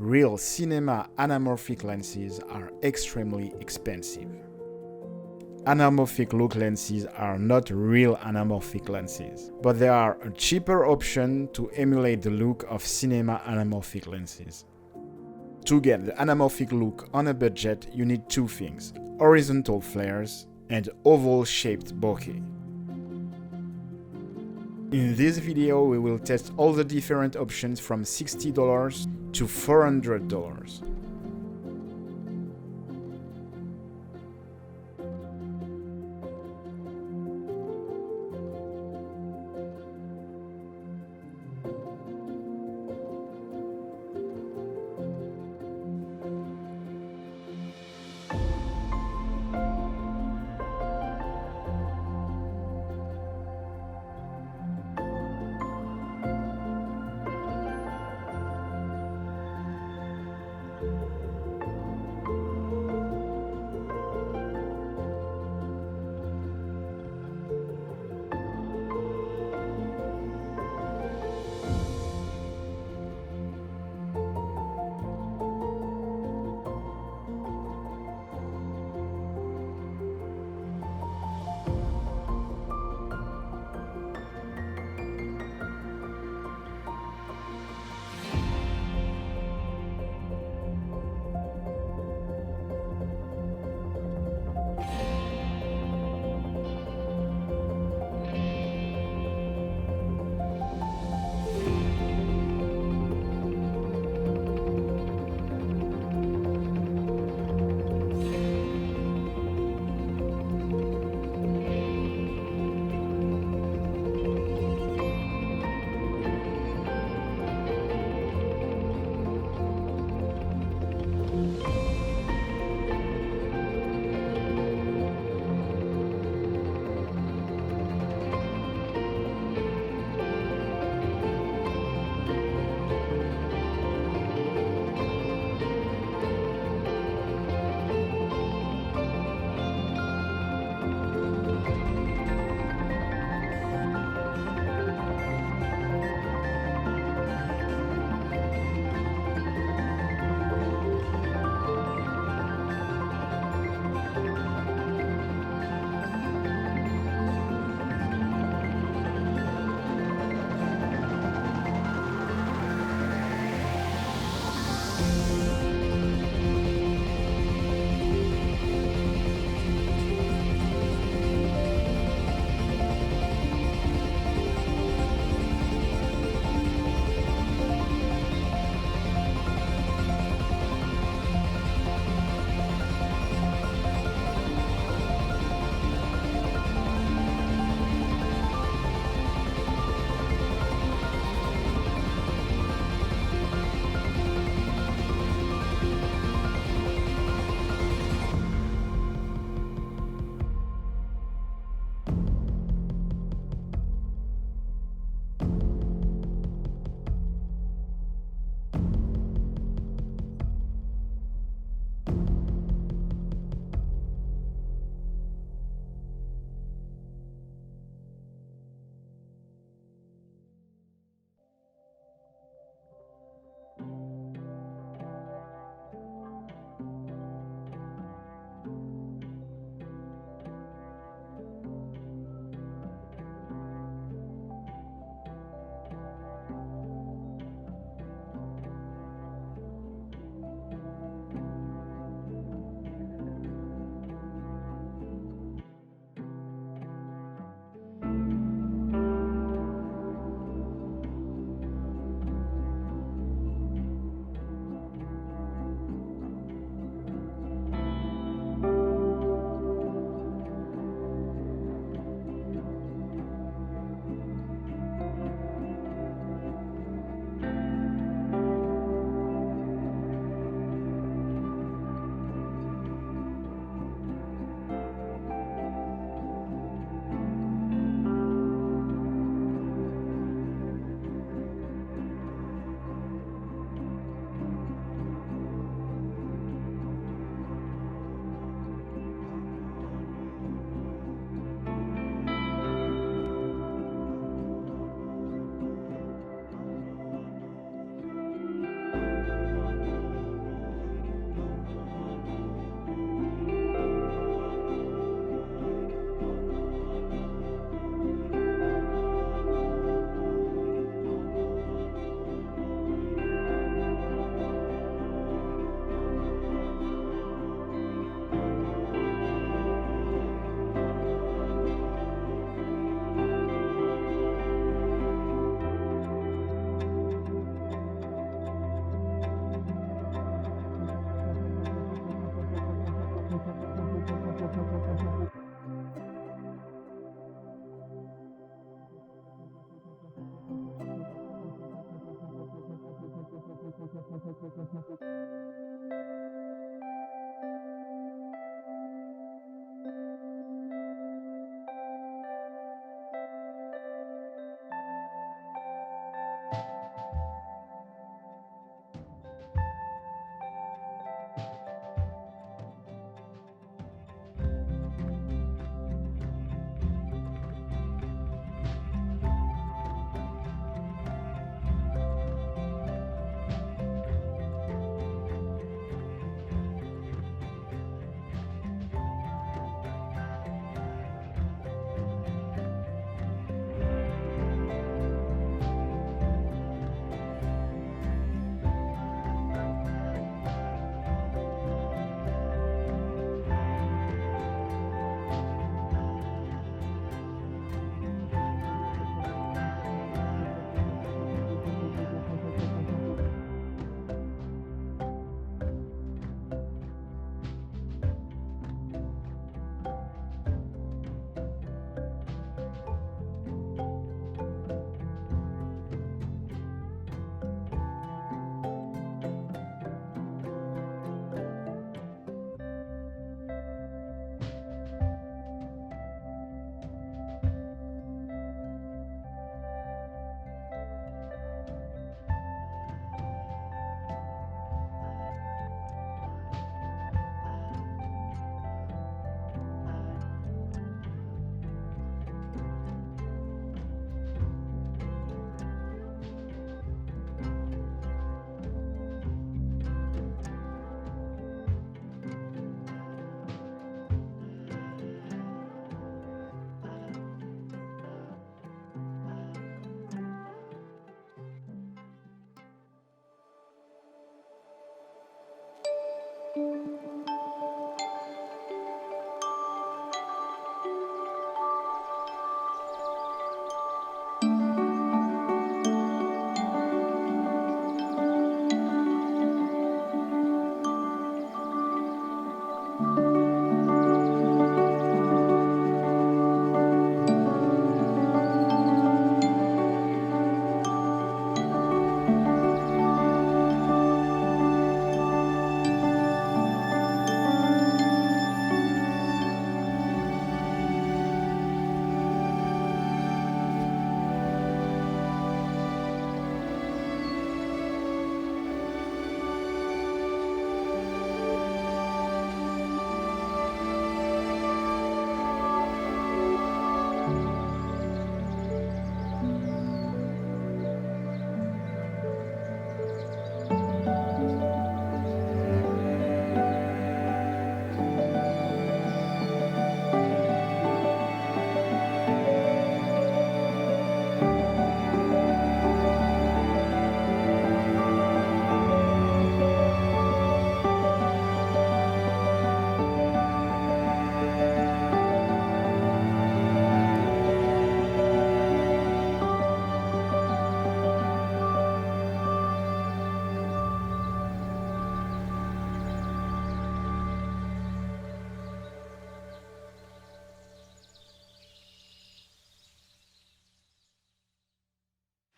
real cinema anamorphic lenses are extremely expensive. Anamorphic look lenses are not real anamorphic lenses, but they are a cheaper option to emulate the look of cinema anamorphic lenses. To get the anamorphic look on a budget, you need two things: horizontal flares and oval-shaped bokeh. In this video, we will test all the different options from $60 to $400.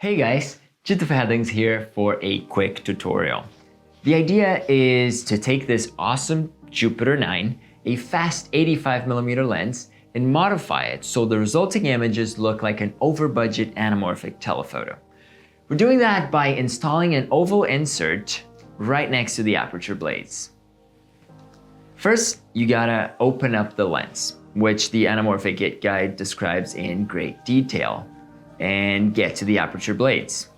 Hey guys, Jitafadings here for a quick tutorial. The idea is to take this awesome Jupiter 9, a fast 85mm lens, and modify it so the resulting images look like an over-budget anamorphic telephoto. We're doing that by installing an oval insert right next to the aperture blades. First, you gotta open up the lens, which the Anamorphic Get guide describes in great detail, and get to the aperture blades.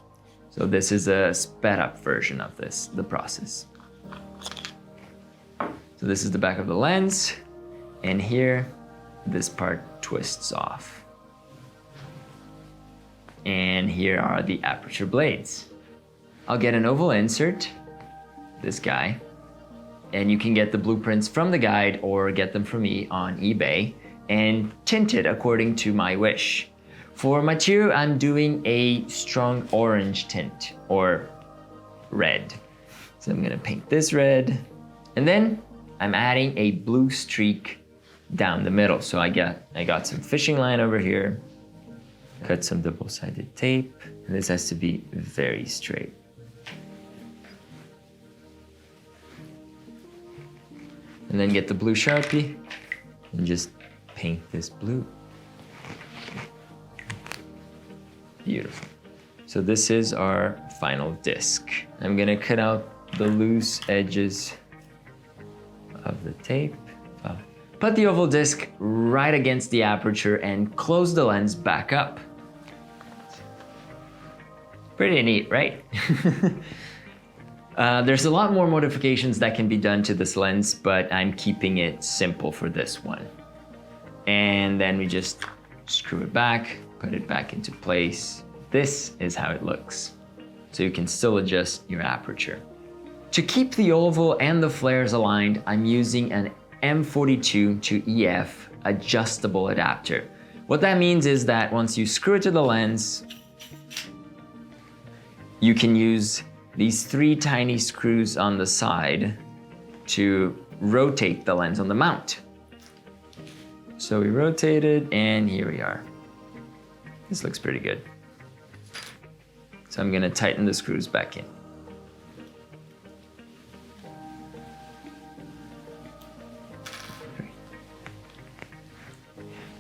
So this is a sped up version of the process. So this is the back of the lens, and here, this part twists off. And here are the aperture blades. I'll get an oval insert, this guy, and you can get the blueprints from the guide or get them from me on eBay and tint it according to my wish. For Mathieu, I'm doing a strong orange tint or red. So I'm gonna paint this red, and then I'm adding a blue streak down the middle. So I got some fishing line over here, cut some double-sided tape, and this has to be very straight. And then get the blue Sharpie and just paint this blue. Beautiful. So this is our final disc. I'm gonna cut out the loose edges of the tape. Put the oval disc right against the aperture and close the lens back up. Pretty neat, right? There's a lot more modifications that can be done to this lens, but I'm keeping it simple for this one. And then we just screw it back, put it back into place. This is how it looks. So you can still adjust your aperture. To keep the oval and the flares aligned, I'm using an M42 to EF adjustable adapter. What that means is that once you screw it to the lens, you can use these 3 tiny screws on the side to rotate the lens on the mount. So we rotate it, and here we are. This looks pretty good. So I'm gonna tighten the screws back in.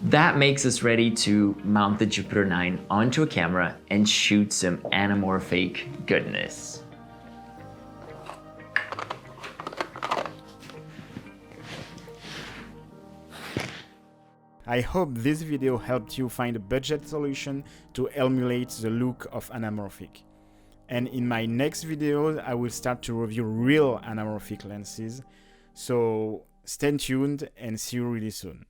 That makes us ready to mount the Jupiter 9 onto a camera and shoot some anamorphic goodness. I hope this video helped you find a budget solution to emulate the look of anamorphic. And in my next video, I will start to review real anamorphic lenses. So stay tuned and see you really soon.